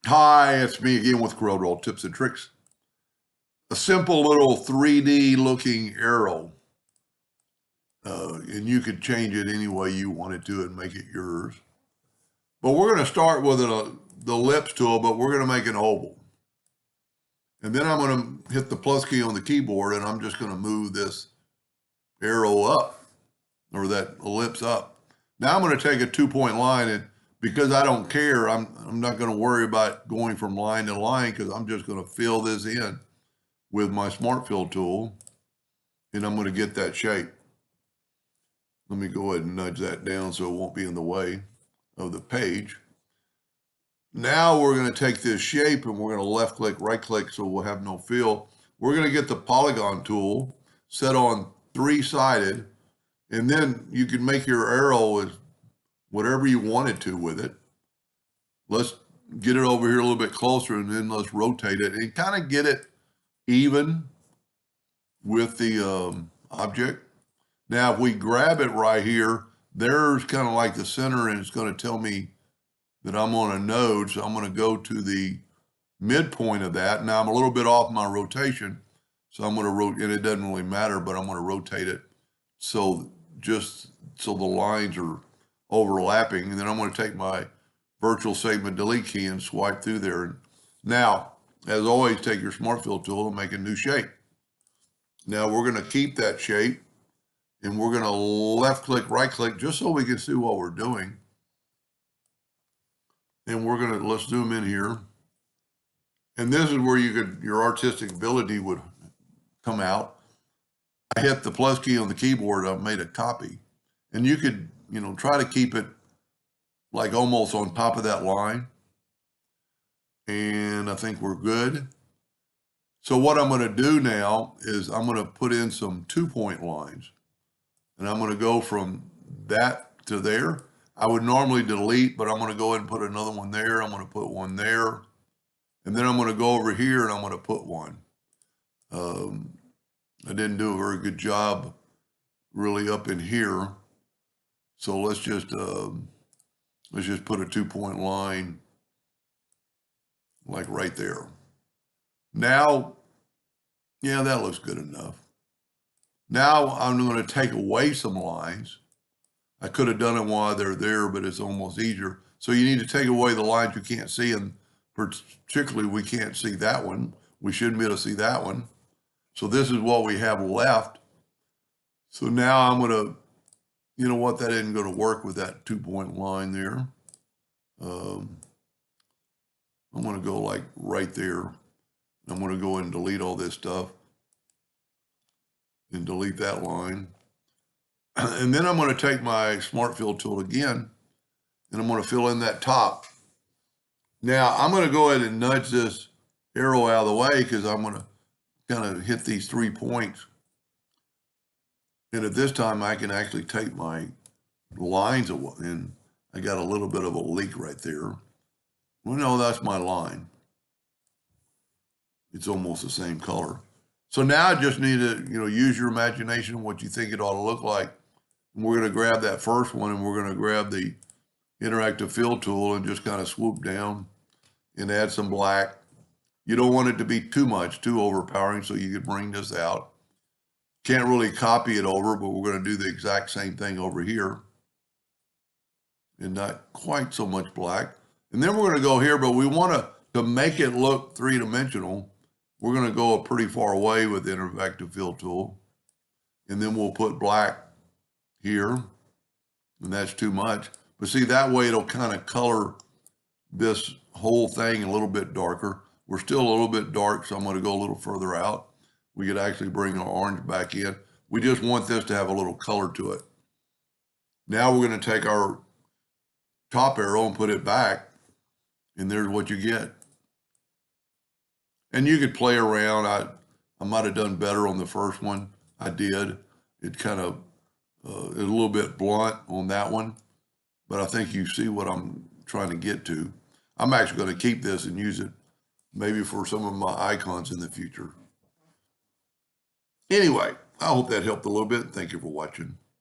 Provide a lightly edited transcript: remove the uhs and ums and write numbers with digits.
Hi, it's me again with Corel Tips and Tricks. A simple little 3D looking arrow. And you could change it any way you wanted to and make it yours. But we're going to start with the ellipse tool, but we're going to make an oval. And then I'm going to hit the plus key on the keyboard, and I'm just going to move this arrow up, or that ellipse up. Now I'm going to take a 2-point line, and because I don't care, I'm not going to worry about going from line to line, because I'm just going to fill this in with my Smart Fill tool, and I'm going to get that shape. Let me go ahead and nudge that down so it won't be in the way of the page. Now we're going to take this shape and we're going to left click, right click, so we'll have no fill. We're going to get the polygon tool set on 3-sided, and then you can make your arrow as whatever you wanted to with it. Let's get it over here a little bit closer, and then let's rotate it and kind of get it even with the object. Now, if we grab it right here, there's kind of like the center, and it's going to tell me that I'm on a node. So I'm going to go to the midpoint of that. Now I'm a little bit off my rotation, so I'm going to rotate, and it doesn't really matter, but I'm going to rotate it so just so the lines are overlapping. And then I'm going to take my virtual segment delete key and swipe through there. Now, as always, take your Smart Fill tool and make a new shape. Now we're going to keep that shape, and we're going to left click, right click, just so we can see what we're doing. And we're going to, let's zoom in here. And this is where your artistic ability would come out. I hit the plus key on the keyboard, I've made a copy. And you could, try to keep it like almost on top of that line. And I think we're good. So what I'm going to do now is I'm going to put in some 2-point lines. And I'm going to go from that to there. I would normally delete, but I'm going to go ahead and put another one there. I'm going to put one there. And then I'm going to go over here and I'm going to put one. I didn't do a very good job really up in here. So let's just put a 2-point line like right there. Now, yeah, that looks good enough. Now I'm going to take away some lines. I could have done it while they're there, but it's almost easier. So you need to take away the lines you can't see, and particularly we can't see that one. We shouldn't be able to see that one. So this is what we have left. So now I'm going to, you know what, that isn't going to work with that 2-point line there. I'm going to go like right there. I'm going to go ahead and delete all this stuff and delete that line. And then I'm going to take my Smart Fill tool again, and I'm going to fill in that top. Now, I'm going to go ahead and nudge this arrow out of the way because I'm going to kind of hit these 3 points. And at this time, I can actually take my lines away, and I got a little bit of a leak right there. Well, no, that's my line. It's almost the same color. So now I just need to, use your imagination, what you think it ought to look like. And we're going to grab that first one, and we're going to grab the interactive fill tool and just kind of swoop down and add some black. You don't want it to be too overpowering, so you could bring this out. Can't really copy it over, but we're going to do the exact same thing over here. And not quite so much black. And then we're going to go here, but we want to make it look 3-dimensional. We're going to go a pretty far away with the interactive fill tool. And then we'll put black here, and that's too much. But see, that way it'll kind of color this whole thing a little bit darker. We're still a little bit dark, so I'm going to go a little further out. We could actually bring our orange back in. We just want this to have a little color to it. Now we're going to take our top arrow and put it back, and there's what you get. And you could play around. I might have done better on the first one. I did. It kind of is a little bit blunt on that one, but I think you see what I'm trying to get to. I'm actually going to keep this and use it maybe for some of my icons in the future. Anyway, I hope that helped a little bit. Thank you for watching.